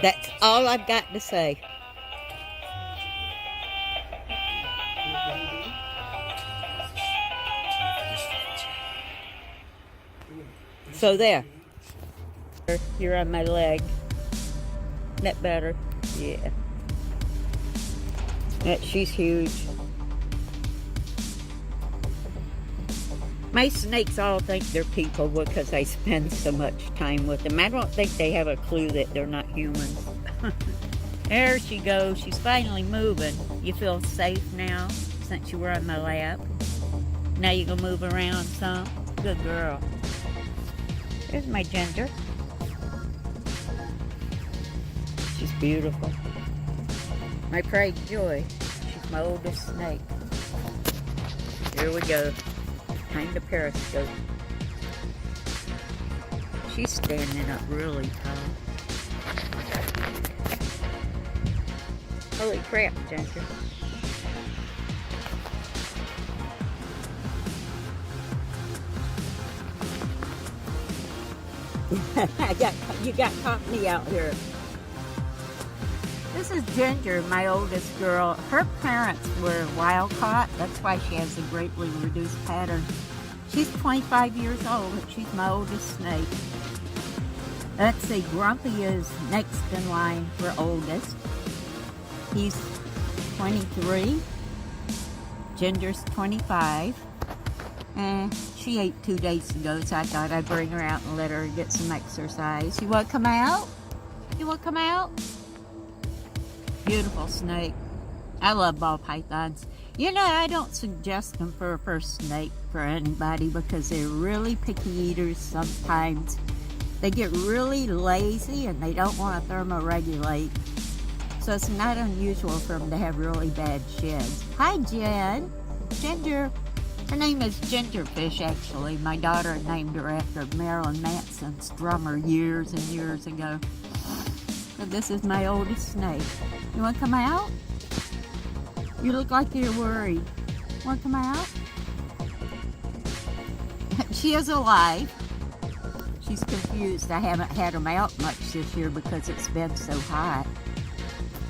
That's all I've got to say. So there. You're on my leg. Isn't that better? Yeah. She's huge. My snakes all think they're people because I spend so much time with them. I don't think they have a clue that they're not humans. There she goes. She's finally moving. You feel safe now since you were on my lap? Now you can move around some? Good girl. There's my Ginger. She's beautiful. My pride and joy. She's my oldest snake. Here we go. Time to periscope. She's standing up really tall. Holy crap, Ginger. You got company out here. This is Ginger, my oldest girl. Her parents were wild caught. That's why she has a greatly reduced pattern. She's 25 years old. She's my oldest snake. Let's see, Grumpy is next in line for oldest. He's 23. Ginger's 25. And she ate 2 days ago, so I thought I'd bring her out and let her get some exercise. You want to come out? You want to come out? Beautiful snake. I love ball pythons. You know, I don't suggest them for a first snake for anybody because they're really picky eaters sometimes. They get really lazy and they don't want to thermoregulate. So it's not unusual for them to have really bad sheds. Hi, Jen. Ginger. Her name is Gingerfish, actually. My daughter named her after Marilyn Manson's drummer years and years ago. But this is my oldest snake. You want to come out? You look like you're worried. Want to come out? She is alive. She's confused. I haven't had them out much this year because it's been so hot.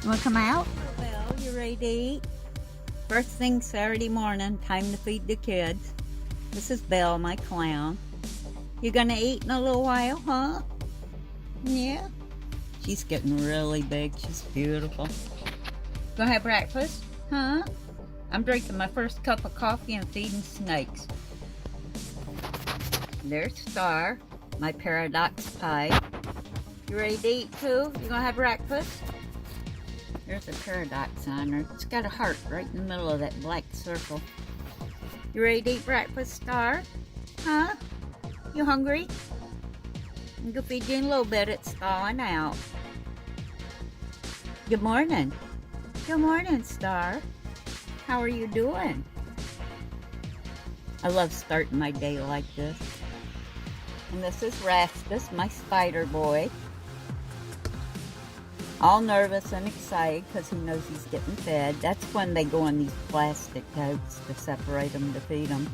You want to come out? Belle, you ready to eat? First thing Saturday morning, time to feed the kids. This is Belle, my clown. You gonna eat in a little while, huh? Yeah. She's getting really big. She's beautiful. Gonna have breakfast? Huh? I'm drinking my first cup of coffee and feeding snakes. There's Star, my paradox pie. You ready to eat too? You gonna have breakfast? There's a paradox on her. It's got a heart right in the middle of that black circle. You ready to eat breakfast, Star? Huh? You hungry? I'm gonna feed you in a little bit. It's thawing out. Good morning. Good morning, Star. How are you doing? I love starting my day like this. And this is Rastus, my spider boy. All nervous and excited because he knows he's getting fed. That's when they go in these plastic totes to separate them to feed them.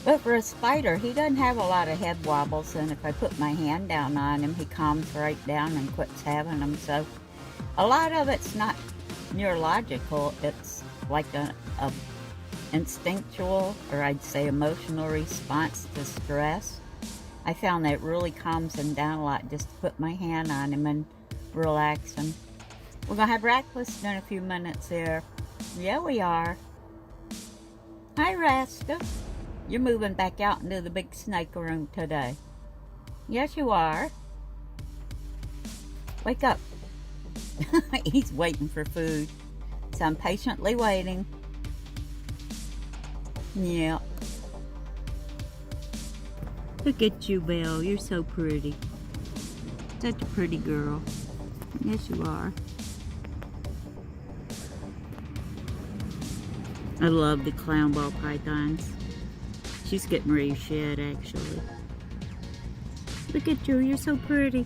But for a spider, he doesn't have a lot of head wobbles, and if I put my hand down on him, he calms right down and quits having them. So a lot of it's not neurological. It's like a instinctual, or I'd say emotional response to stress. I found that really calms him down a lot just to put my hand on him and relax him. We're gonna have breakfast in a few minutes here. Yeah, we are. Hi, Rasta. You're moving back out into the big snake room today. Yes, you are. Wake up. He's waiting for food, so I'm patiently waiting. Yeah. Look at you, Belle. You're so pretty. Such a pretty girl. Yes, you are. I love the clown ball pythons. She's getting ready to shed, actually. Look at you. You're so pretty.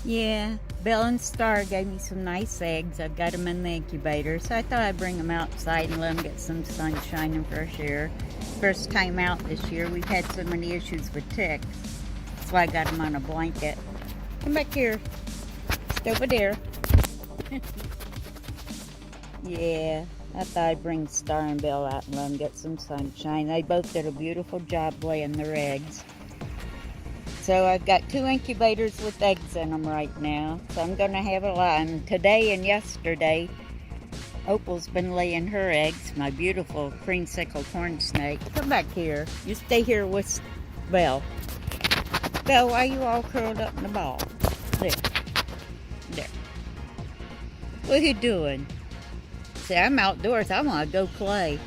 Yeah. Belle and Star gave me some nice eggs. I've got them in the incubator, so I thought I'd bring them outside and let them get some sunshine and fresh air. first time out this year. We've had so many issues with ticks. That's why I got him on a blanket. Come back here. Stay over there. Yeah, I thought I'd bring Star and Belle out and let them get some sunshine. They both did a beautiful job laying their eggs. So I've got 2 incubators with eggs in them right now. So I'm going to have a lot. And today and yesterday, Opal's been laying her eggs, my beautiful creamsicle corn snake. Come back here. You stay here with Belle. Belle, why are you all curled up in the ball? There. There. What are you doing? See, I'm outdoors. I want to go play.